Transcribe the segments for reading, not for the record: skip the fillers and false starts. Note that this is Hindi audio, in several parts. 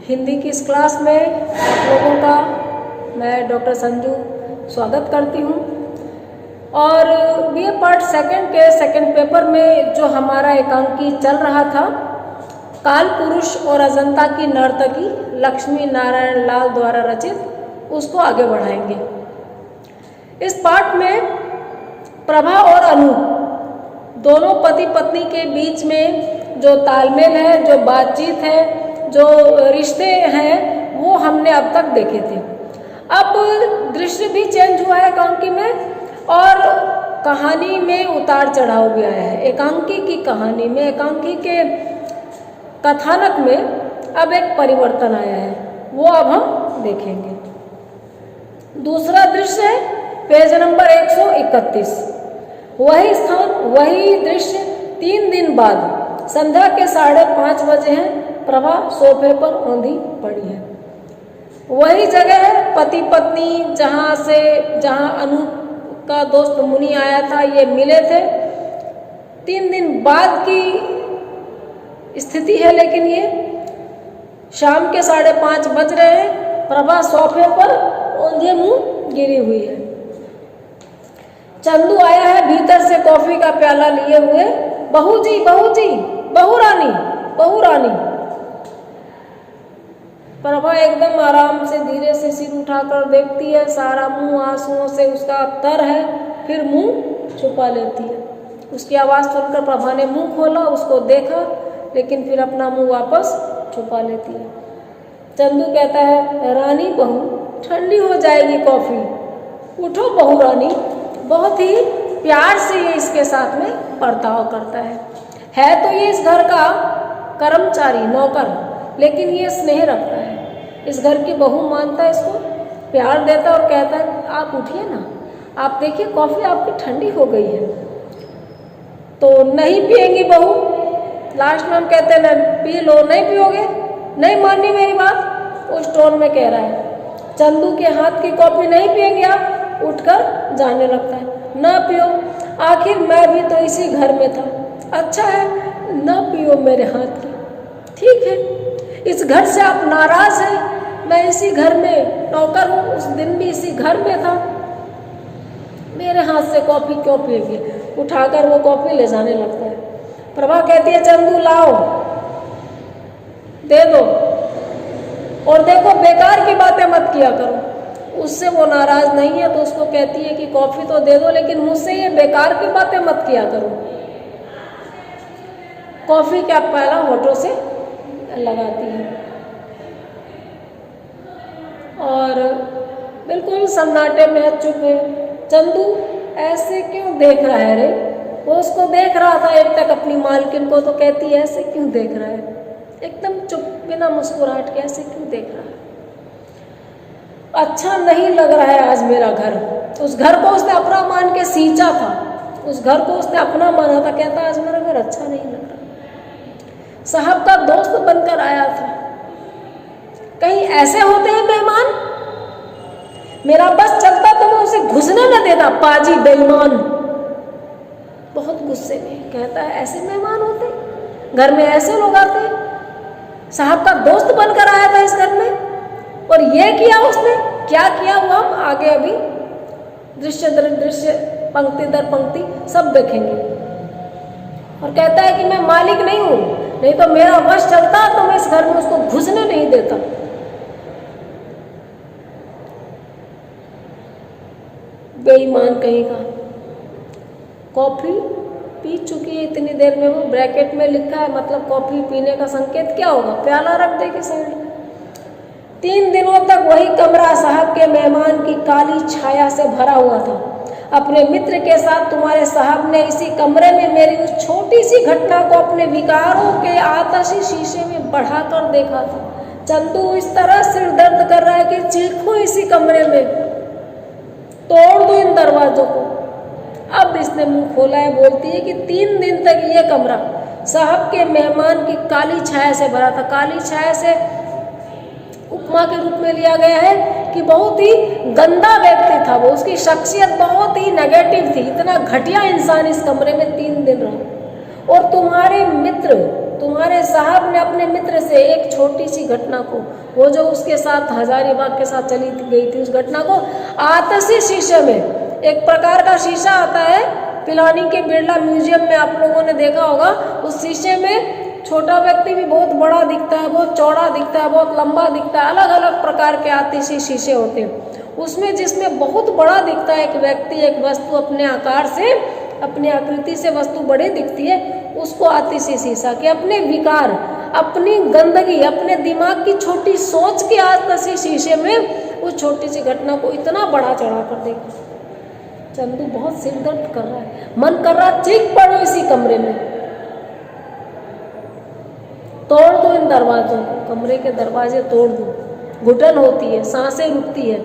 हिंदी की इस क्लास में आप लोगों का मैं डॉक्टर संजू स्वागत करती हूँ। और बीए पार्ट सेकंड के सेकंड पेपर में जो हमारा एकांकी चल रहा था, काल पुरुष और अजंता की नर्तकी लक्ष्मी नारायण लाल द्वारा रचित, उसको आगे बढ़ाएंगे। इस पाठ में प्रभा और अनु दोनों पति पत्नी के बीच में जो तालमेल है, जो बातचीत है, जो रिश्ते हैं, वो हमने अब तक देखे थे। अब दृश्य भी चेंज हुआ है एकांकी में और कहानी में उतार चढ़ाव भी आया है। एकांकी की कहानी में, एकांकी के कथानक में अब एक परिवर्तन आया है, वो अब हम देखेंगे। दूसरा दृश्य है पेज नंबर 131। वही स्थान, वही दृश्य 3 दिन बाद संध्या के 5:30 बजे हैं। प्रभा सोफे पर औंधी पड़ी है। वही जगह है पति पत्नी जहां अनु का दोस्त मुनि आया था, ये मिले थे। 3 दिन बाद की स्थिति है, लेकिन ये शाम के 5:30 बज रहे हैं। प्रभा सोफे पर औंधे मुंह गिरी हुई है। चंदू आया है भीतर से कॉफी का प्याला लिए हुए। बहू जी, बहू जी, बहू रानी, बहू रानी। प्रभा एकदम आराम से धीरे से सिर उठाकर देखती है। सारा मुंह आंसुओं से उसका तर है, फिर मुंह छुपा लेती है। उसकी आवाज़ सुनकर प्रभा ने मुंह खोला, उसको देखा, लेकिन फिर अपना मुंह वापस छुपा लेती है। चंदू कहता है, रानी बहू, ठंडी हो जाएगी कॉफ़ी, उठो बहू रानी। बहुत ही प्यार से ये इसके साथ में बर्ताव करता है तो ये इस घर का कर्मचारी, नौकर, लेकिन ये स्नेह रखता है। इस घर की बहू मानता है, इसको प्यार देता है और कहता है, आप उठिए ना, आप देखिए कॉफ़ी आपकी ठंडी हो गई है। तो नहीं पिएंगी बहू। लास्ट में हम कहते हैं, ना पी लो। नहीं पियोगे, नहीं माननी मेरी बात, उस टोन में कह रहा है। चंदू के हाथ की कॉफ़ी नहीं पिएंगे आप, उठकर जाने लगता है। ना पियो, आखिर मैं भी तो इसी घर में था। अच्छा है, ना पियो मेरे हाथ की, ठीक है। इस घर से आप नाराज हैं, मैं इसी घर में नौकर हूँ, उस दिन भी इसी घर में था। मेरे हाथ से कॉफ़ी क्यों पिएगी? उठाकर वो कॉफ़ी ले जाने लगता है। प्रभा कहती है, चंदू लाओ, दे दो, और देखो बेकार की बातें मत किया करो। उससे वो नाराज नहीं है तो उसको कहती है कि कॉफ़ी तो दे दो, लेकिन मुझसे ये बेकार की बातें मत किया करो। कॉफ़ी का प्याला होठों से लगाती है और बिल्कुल सन्नाटे में चुप है। चंदू ऐसे क्यों देख रहा है रे? वो उसको देख रहा था एक तक, अपनी मालकिन को, तो कहती है, ऐसे क्यों देख रहा है? एकदम चुप, बिना मुस्कुराहट के, ऐसे क्यों देख रहा है? अच्छा नहीं लग रहा है आज मेरा घर। उस घर को उसने अपना मान के सींचा था, उस घर को उसने अपना माना था। कहता आज मेरा घर अच्छा नहीं लग रहा। साहब का दोस्त बनकर आया था, कहीं ऐसे होते हैं मेहमान? मेरा बस चलता तो मैं उसे घुसने न देता, पाजी बेईमान। बहुत गुस्से में कहता है, ऐसे मेहमान होते घर में, ऐसे लोग आते। साहब का दोस्त बनकर आया था इस घर में, और ये किया उसने। क्या किया वो हम आगे अभी दृश्य दर दृश्य, पंक्ति दर पंक्ति सब देखेंगे। और कहता है कि मैं मालिक नहीं हूं, नहीं तो मेरा वश चलता तो मैं इस घर में उसको घुसने नहीं देता। बेईमान कहीं का। कॉफी पी चुकी है इतनी देर में, वो ब्रैकेट में लिखा है, मतलब कॉफी पीने का संकेत क्या होगा? प्याला रख देगी साइड में। 3 दिनों तक वही कमरा साहब के मेहमान की काली छाया से भरा हुआ था। अपने मित्र के साथ तुम्हारे साहब ने इसी कमरे में मेरी उस छोटी सी घटना को अपने विकारों के आतशी शीशे में बढ़ाकर देखा था। चंदू इस तरह सिर दर्द कर रहा है कि चीखूं इसी कमरे में, तोड़ दो इन दरवाजों को। अब इसने मुंह खोला है, बोलती है कि 3 दिन तक ये कमरा साहब के मेहमान की काली छाया से भरा था। काली छाया से उपमा के रूप में लिया गया है कि बहुत ही गंदा व्यक्ति था वो, उसकी शख्सियत बहुत ही नेगेटिव थी। इतना घटिया इंसान इस कमरे में 3 दिन रहा। और तुम्हारे मित्र, तुम्हारे साहब ने अपने मित्र से एक छोटी सी घटना को, वो जो उसके साथ हजारीबाग के साथ चली गई थी, उस घटना को आतशी शीशे में, एक प्रकार का शीशा आता है पिलानी के बिरला म्यूजियम में, आप लोगों ने देखा होगा। उस शीशे में छोटा व्यक्ति भी बहुत बड़ा दिखता है, बहुत चौड़ा दिखता है, बहुत लंबा दिखता है, अलग अलग प्रकार के आतिशी शीशे होते हैं। उसमें जिसमें बहुत बड़ा दिखता है एक व्यक्ति, एक वस्तु अपने आकार से, अपनी आकृति से वस्तु बड़ी दिखती है, उसको आतिशी शीशा के अपने विकार, अपनी गंदगी, अपने दिमाग की छोटी सोच के आतिशी शीशे में उस छोटी सी घटना को इतना बड़ा चढ़ा कर देखा। चंदू बहुत सिर दर्द कर रहा है, मन कर रहा चीख पड़ो इसी कमरे में, तोड़ दो इन दरवाजों को, कमरे के दरवाजे तोड़ दो। घुटन होती है, सांसें रुकती है,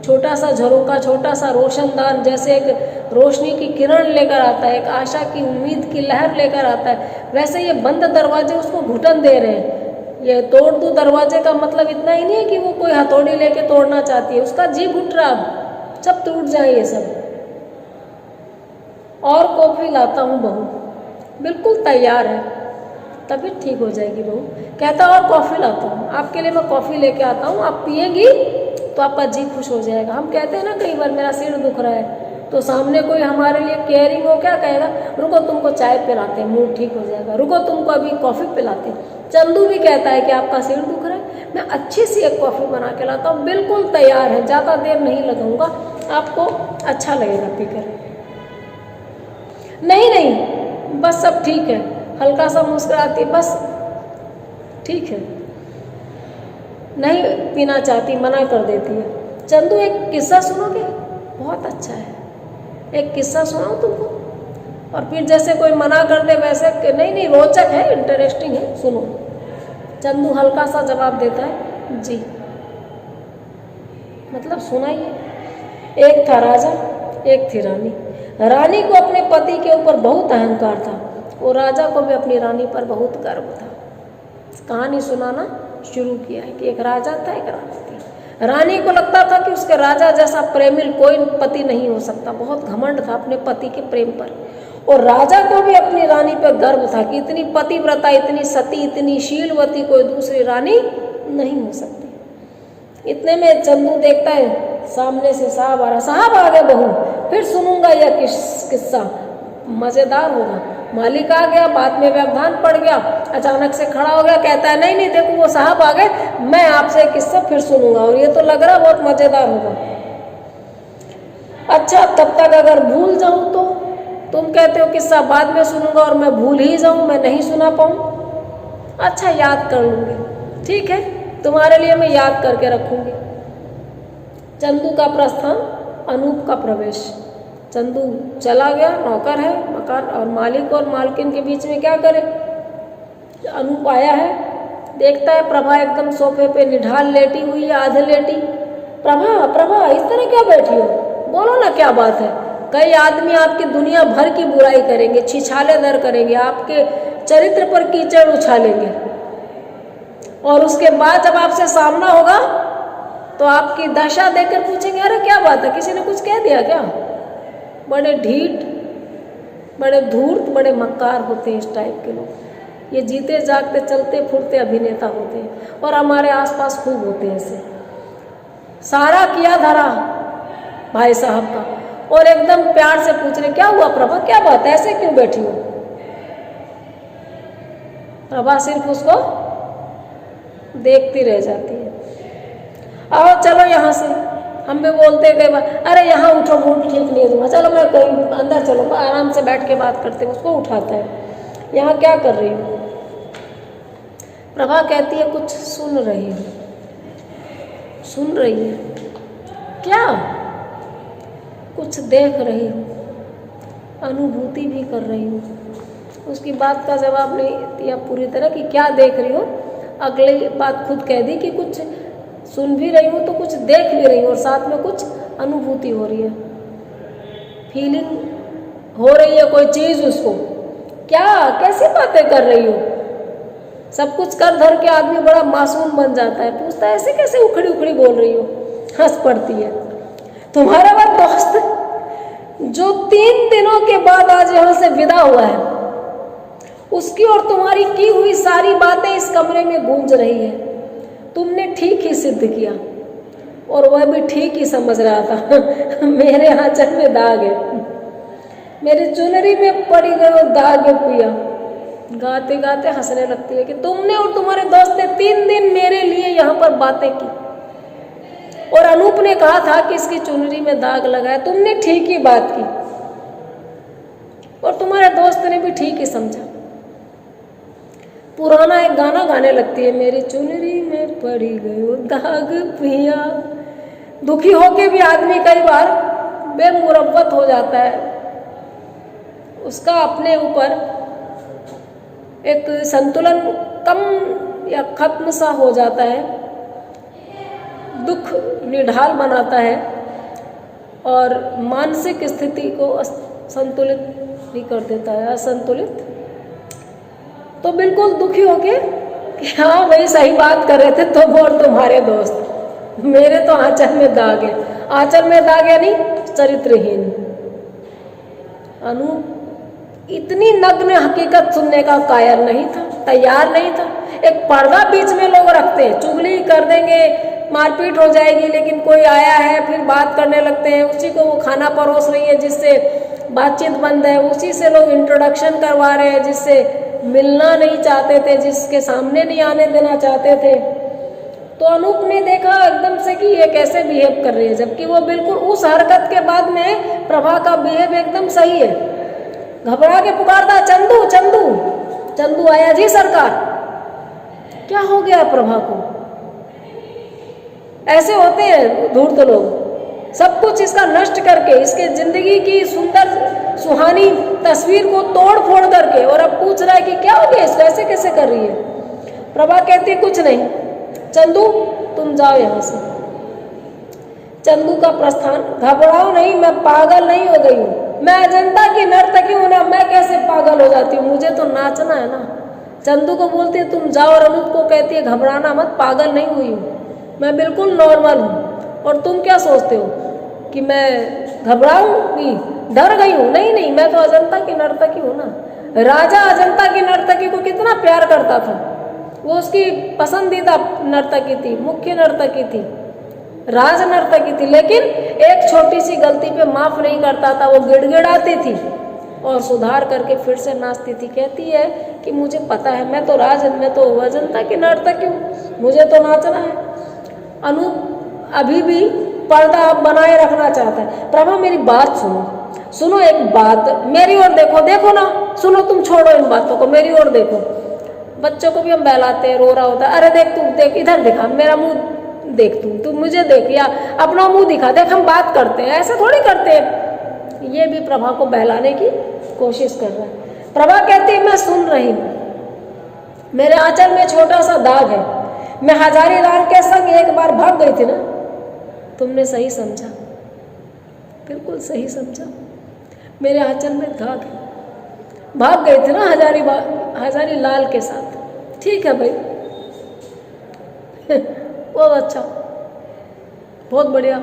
छोटा सा झरोका, छोटा सा रोशनदान जैसे एक रोशनी की किरण लेकर आता है, एक आशा की उम्मीद की लहर लेकर आता है, वैसे ये बंद दरवाजे उसको घुटन दे रहे हैं। ये तोड़ दो दरवाजे का मतलब इतना ही नहीं है कि वो कोई हथौड़ी लेके तोड़ना चाहती है, उसका जी घुट रहा, सब टूट जाए ये सब। और कॉफी लाता हूँ बहू, बिल्कुल तैयार है, तभी ठीक हो जाएगी बहू। कहता और कॉफ़ी लाता हूँ, आपके लिए मैं कॉफ़ी लेके आता हूँ, आप पिएंगी तो आपका जी खुश हो जाएगा। हम कहते हैं ना कई बार मेरा सिर दुख रहा है, तो सामने कोई हमारे लिए केयरिंग हो, क्या कहेगा, रुको तुमको चाय पिलाते हैं, मूड ठीक हो जाएगा, रुको तुमको अभी कॉफ़ी पिलाते हैं। चंदू भी कहता है कि आपका सिर दुख रहा है, मैं अच्छी सी एक कॉफ़ी बना के लाता हूँ, बिल्कुल तैयार है, ज़्यादा देर नहीं लगाऊंगा, आपको अच्छा लगेगा पीकर। नहीं नहीं बस सब ठीक है, हल्का सा मुस्कुराती, बस ठीक है, नहीं पीना चाहती, मना कर देती है। चंदू एक किस्सा सुनोगे, बहुत अच्छा है, एक किस्सा सुनाऊं तुमको? और फिर जैसे कोई मना कर दे वैसे, नहीं नहीं रोचक है, इंटरेस्टिंग है, सुनो। चंदू हल्का सा जवाब देता है, जी। मतलब सुनाइए। एक था राजा, एक थी रानी। रानी को अपने पति के ऊपर बहुत अहंकार था, और राजा को भी अपनी रानी पर बहुत गर्व था। कहानी सुनाना शुरू किया है कि एक राजा था, एक रानी थी। रानी को लगता था कि उसके राजा जैसा प्रेमिल कोई पति नहीं हो सकता, बहुत घमंड था अपने पति के प्रेम पर। और राजा को भी अपनी रानी पर गर्व था कि इतनी पतिव्रता, इतनी सती, इतनी शीलवती कोई दूसरी रानी नहीं हो सकती। इतने में चंदू देखता है सामने से साहब आ रहा। साहब आ गए बहू, फिर सुनूंगा यह किस्सा, मजेदार होगा। मालिक आ गया, बाद में व्यवधान पड़ गया, अचानक से खड़ा हो गया, कहता है नहीं नहीं देखो वो साहब आ गए, मैं आपसे किस्सा फिर सुनूंगा, और ये तो लग रहा बहुत मजेदार होगा। अच्छा तब तक अगर भूल जाऊं तो? तुम कहते हो किस्सा बाद में सुनूंगा और मैं भूल ही जाऊं, मैं नहीं सुना पाऊं। अच्छा याद कर लूंगी, ठीक है, तुम्हारे लिए मैं याद करके रखूंगी। चंदू का प्रस्थान, अनूप का प्रवेश। चंदू चला गया, नौकर है, मकान और मालिक और मालकिन के बीच में क्या करे। अनूप आया है, देखता है प्रभा एकदम सोफे पे निढाल लेटी हुई है, आधे लेटी। प्रभा प्रभा इस तरह क्या बैठी हो, बोलो ना क्या बात है। कई आदमी आपकी दुनिया भर की बुराई करेंगे, छिछाले दर करेंगे, आपके चरित्र पर कीचड़ उछालेंगे, और उसके बाद जब आपसे सामना होगा तो आपकी दशा देखकर पूछेंगे अरे क्या बात है, किसी ने कुछ कह दिया क्या। बड़े ढीठ, बड़े धूर्त, बड़े मक्कार होते हैं इस टाइप के लोग। ये जीते जागते चलते फूटते अभिनेता होते हैं, और हमारे आसपास खूब होते हैं ऐसे। सारा किया धरा भाई साहब का, और एकदम प्यार से पूछ रहे क्या हुआ प्रभा, क्या बात है, ऐसे क्यों बैठी हो। प्रभा सिर्फ उसको देखती रह जाती है। आओ चलो यहाँ से, हम भी बोलते कई बार अरे यहाँ उठो, मूड ठीक नहीं दूंगा, चलो मैं कहीं अंदर चलो, आराम से बैठ के बात करते हैं। उसको उठाता है, यहाँ क्या कर रही हो। प्रभा कहती है कुछ सुन रही हूँ। सुन रही है क्या? कुछ देख रही हूँ, अनुभूति भी कर रही हूँ। उसकी बात का जवाब नहीं दिया पूरी तरह कि क्या देख रही हो। अगली बात खुद कह दी कि कुछ सुन भी रही हूँ तो कुछ देख भी रही हूँ, और साथ में कुछ अनुभूति हो रही है, फीलिंग हो रही है कोई चीज़ उसको। क्या कैसी बातें कर रही हो। सब कुछ कर धर के आदमी बड़ा मासूम बन जाता है, पूछता है ऐसे कैसे उखड़ी उखड़ी बोल रही हो। हंस पड़ती है। तुम्हारा वह दोस्त जो 3 दिनों के बाद आज यहाँ से विदा हुआ है, उसकी और तुम्हारी की हुई सारी बातें इस कमरे में गूंज रही है। तुमने ठीक ही सिद्ध किया, और वह भी ठीक ही समझ रहा था। मेरे आंचल में दाग है, मेरी चुनरी में पड़ी गई वो दाग है पिया। गाते गाते हंसने लगती है कि तुमने और तुम्हारे दोस्त ने 3 दिन मेरे लिए यहाँ पर बातें की, और अनूप ने कहा था कि इसकी चुनरी में दाग लगा है। तुमने ठीक ही बात की, और तुम्हारे दोस्त ने भी ठीक ही समझा। पुराना एक गाना गाने लगती है, मेरी चुनरी में पड़ी गयो दाग पिया। दुखी होके भी आदमी कई बार बेमुरव्वत हो जाता है, उसका अपने ऊपर एक संतुलन कम या खत्म सा हो जाता है, दुख निढाल बनाता है और मानसिक स्थिति को संतुलित भी कर देता है, असंतुलित। तो बिल्कुल दुखी होके कि हाँ भाई सही बात कर रहे थे तुम और तुम्हारे दोस्त, मेरे तो आंचल में दाग है। आंचल में दाग यानी चरित्रहीन। अनु इतनी नग्न हकीकत सुनने का कायल नहीं था, तैयार नहीं था। एक पर्दा बीच में लोग रखते हैं, चुगली कर देंगे, मारपीट हो जाएगी, लेकिन कोई आया है फिर बात करने लगते हैं, उसी को वो खाना परोस रही है जिससे बातचीत बंद है, उसी से लोग इंट्रोडक्शन करवा रहे हैं जिससे मिलना नहीं चाहते थे, जिसके सामने नहीं आने देना चाहते थे। तो अनूप ने देखा एकदम से कि ये कैसे बिहेव कर रही है, जबकि वो बिल्कुल उस हरकत के बाद में प्रभा का बिहेव एकदम सही है। घबरा के पुकारता, चंदू चंदू। चंदू आया, जी सरकार। क्या हो गया प्रभा को? ऐसे होते हैं धूर्त लोग, सब कुछ इसका नष्ट करके, इसके जिंदगी की सुंदर सुहानी तस्वीर को तोड़ फोड़ करके, और अब पूछ रहा है कि क्या हो गया, इसको ऐसे कैसे कर रही है। प्रभा कहती है कुछ नहीं, चंदू तुम जाओ यहाँ से। चंदू का प्रस्थान, घबराओ नहीं, मैं पागल नहीं हो गई हूँ, मैं अजंता की नर्तकी हूँ ना, मैं कैसे पागल हो जाती हूँ, मुझे तो नाचना है ना। चंदू को बोलती है तुम जाओ, और अनूप को कहती है घबराना मत, पागल नहीं हुई हूँ, मैं बिल्कुल नॉर्मल हूँ। और तुम क्या सोचते हो कि मैं घबराऊंगी, डर गई हूँ? नहीं नहीं, मैं तो अजंता की नर्तकी हूँ ना। राजा अजंता की नर्तकी को कितना प्यार करता था, वो उसकी पसंदीदा नर्तकी थी, मुख्य नर्तकी थी, राज नर्तकी थी। लेकिन एक छोटी सी गलती पे माफ नहीं करता था, वो गिड़गिड़ाती थी और सुधार करके फिर से नाचती थी। कहती है कि मुझे पता है, मैं तो अजंता की नर्तकी हूँ, मुझे तो नाचना है। अनूप अभी भी पर्दा बनाए रखना चाहता है। प्रभा मेरी बात सुनो, सुनो एक बात, मेरी ओर देखो, देखो ना, सुनो, तुम छोड़ो इन बातों को, मेरी ओर देखो। बच्चों को भी हम बहलाते हैं, रो रहा होता है, अरे देख तू, देख इधर दिखा, मेरा मुंह देख, तू मुझे देख, या अपना मुंह दिखा, देख हम बात करते हैं, ऐसा थोड़ी करते हैं। ये भी प्रभा को बहलाने की कोशिश कर रहा है। प्रभा कहती है मैं सुन रही हूँ, मेरे आंचल में छोटा सा दाग है, मैं हजारी लाल के संग एक बार भाग गई थी ना। तुमने सही समझा, बिल्कुल सही समझा, मेरे आंचल में दाग है, भाग गई थी ना हजारी लाल के साथ। ठीक है भाई, बहुत अच्छा, बहुत बढ़िया।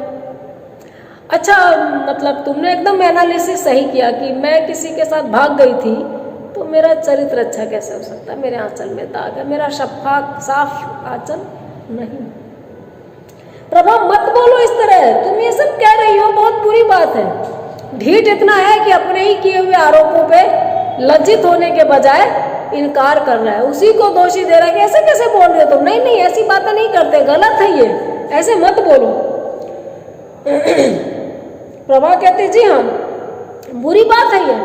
अच्छा, मतलब तुमने एकदम एनालिसिस सही किया कि मैं किसी के साथ भाग गई थी तो मेरा चरित्र अच्छा कैसे हो सकता है, मेरे आंचल में दाग है, मेरा शफाक साफ आंचल नहीं। प्रभा मत बोलो इस तरह, तुम ये सब कह रही हो, बहुत बुरी बात है। ढीठ इतना है कि अपने ही किए हुए आरोपों पे लज्जित होने के बजाय इनकार कर रहा है, उसी को दोषी दे रहा है कि ऐसे कैसे बोल रहे हो तुम। नहीं नहीं, ऐसी बातें नहीं करते, गलत है ये, ऐसे मत बोलो। प्रभा कहती जी हाँ, बुरी बात है ये,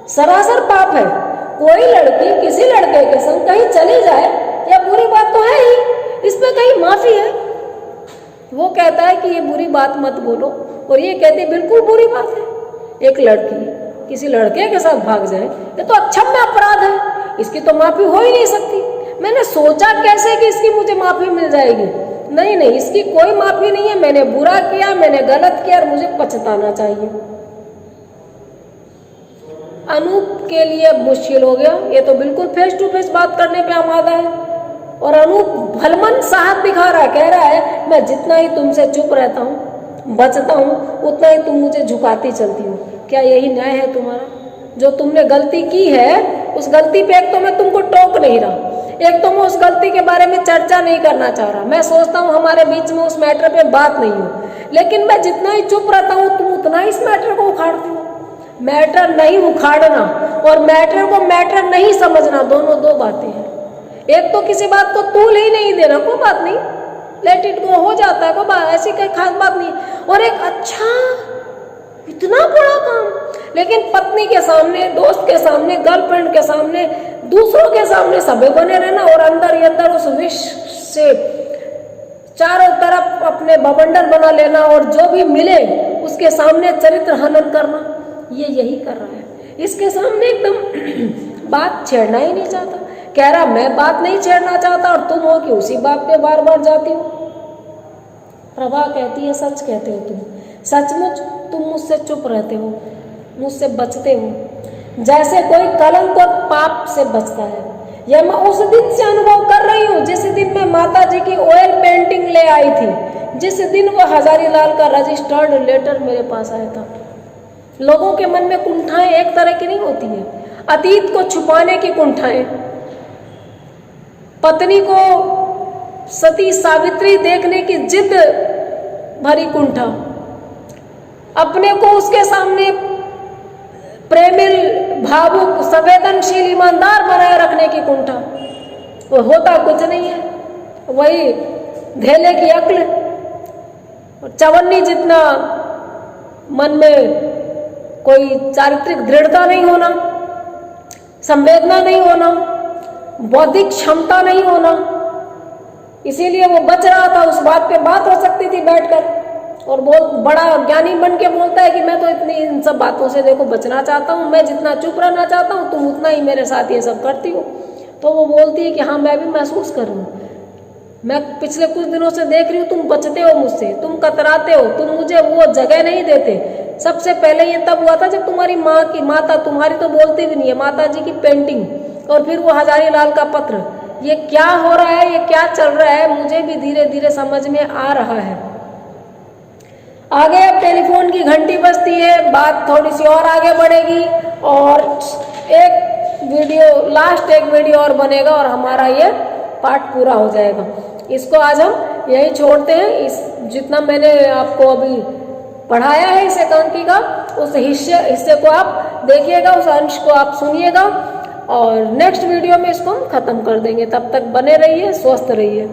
सरासर पाप है। कोई लड़की किसी लड़के के संग कहीं चली जाए, या बुरी बात तो है ही, इसमें कहीं माफी है। वो कहता है कि ये बुरी बात मत बोलो, और ये कहती है बिल्कुल बुरी बात है। एक लड़की किसी लड़के के साथ भाग जाए, ये तो अक्षम्य अपराध है, इसकी तो माफी हो ही नहीं सकती। मैंने सोचा कैसे कि इसकी मुझे माफी मिल जाएगी, नहीं नहीं, इसकी कोई माफी नहीं है, मैंने बुरा किया, मैंने गलत किया और मुझे पछताना चाहिए। अनूप के लिए मुश्किल हो गया, ये तो बिल्कुल फेस टू फेस बात करने पे आमादा है, और अनूप भलमन साहस दिखा रहा है, कह रहा है मैं जितना ही तुमसे चुप रहता हूँ, बचता हूँ, उतना ही तुम मुझे झुकाती चलती हो। क्या यही न्याय है तुम्हारा? जो तुमने गलती की है उस गलती पे एक तो मैं तुमको टोक नहीं रहा, एक तो मैं उस गलती के बारे में चर्चा नहीं करना चाह रहा। मैं सोचता हूँ हमारे बीच में उस मैटर पे बात नहीं हो, लेकिन मैं जितना ही चुप रहता हूँ तुम उतना ही इस मैटर को उखाड़ते हो। मैटर नहीं उखाड़ना और मैटर को मैटर नहीं समझना दोनों दो बातें हैं। एक तो किसी बात को तूल ही नहीं देना, कोई बात नहीं, लेट इट गो, हो जाता है, कोई बात ऐसी कोई खास बात नहीं। और एक अच्छा इतना बड़ा काम, लेकिन पत्नी के सामने, दोस्त के सामने, गर्लफ्रेंड के सामने, दूसरों के सामने सबे बने रहना और अंदर ही अंदर उस विष से चारों तरफ अपने बवंडर बना लेना और जो भी मिले उसके सामने चरित्र हनन करना, ये यही कर रहा है। इसके सामने एकदम बात छेड़ना ही नहीं चाहता, कह रहा मैं बात नहीं छेड़ना चाहता और तुम हो कि उसी बात पे बार बार जाती हो। प्रभा कहती है सच कहते हो तुम, सचमुच तुम मुझसे चुप रहते हो, मुझसे बचते हो जैसे कोई कलंक और पाप से बचता है। यह मैं उस दिन से अनुभव कर रही हूँ जिस दिन मैं माता जी की ऑयल पेंटिंग ले आई थी, जिस दिन वह हजारीलाल का रजिस्टर्ड लेटर मेरे पास आया था। लोगों के मन में कुंठाएं एक तरह की नहीं होती है, अतीत को छुपाने की कुंठाएं, पत्नी को सती सावित्री देखने की जिद भरी कुंठा, अपने को उसके सामने प्रेमिल, भावुक, संवेदनशील, ईमानदार बनाए रखने की कुंठा। वो होता कुछ नहीं है, वही धेले की अक्ल और चवन्नी जितना मन में कोई चारित्रिक दृढ़ता नहीं होना, संवेदना नहीं होना, बौद्धिक क्षमता नहीं होना। इसीलिए वो बच रहा था, उस बात पे बात हो सकती थी बैठकर, और बहुत बड़ा ज्ञानी बन के बोलता है कि मैं तो इतनी इन सब बातों से देखो बचना चाहता हूँ, मैं जितना चुप रहना चाहता हूँ तुम उतना ही मेरे साथ ये सब करती हो। तो वो बोलती है कि हाँ मैं भी महसूस कर रही हूँ, मैं पिछले कुछ दिनों से देख रही हूँ तुम बचते हो मुझसे, तुम कतराते हो, तुम मुझे वो जगह नहीं देते। सबसे पहले ये तब हुआ था जब तुम्हारी माँ की, माता तुम्हारी तो बोलती भी नहीं है, माता जी की पेंटिंग, और फिर वो हजारीलाल का पत्र। ये क्या हो रहा है, ये क्या चल रहा है, मुझे भी धीरे धीरे समझ में आ रहा है। आगे अब टेलीफोन की घंटी बजती है, बात थोड़ी सी और आगे बढ़ेगी और एक वीडियो, लास्ट एक वीडियो और बनेगा और हमारा ये पार्ट पूरा हो जाएगा। इसको आज हम यही छोड़ते हैं। इस जितना मैंने आपको अभी पढ़ाया है इस एकांकी का, उस हिस्से को आप देखिएगा, उस अंश को आप सुनिएगा और नेक्स्ट वीडियो में इसको हम खत्म कर देंगे। तब तक बने रहिए, स्वस्थ रहिए।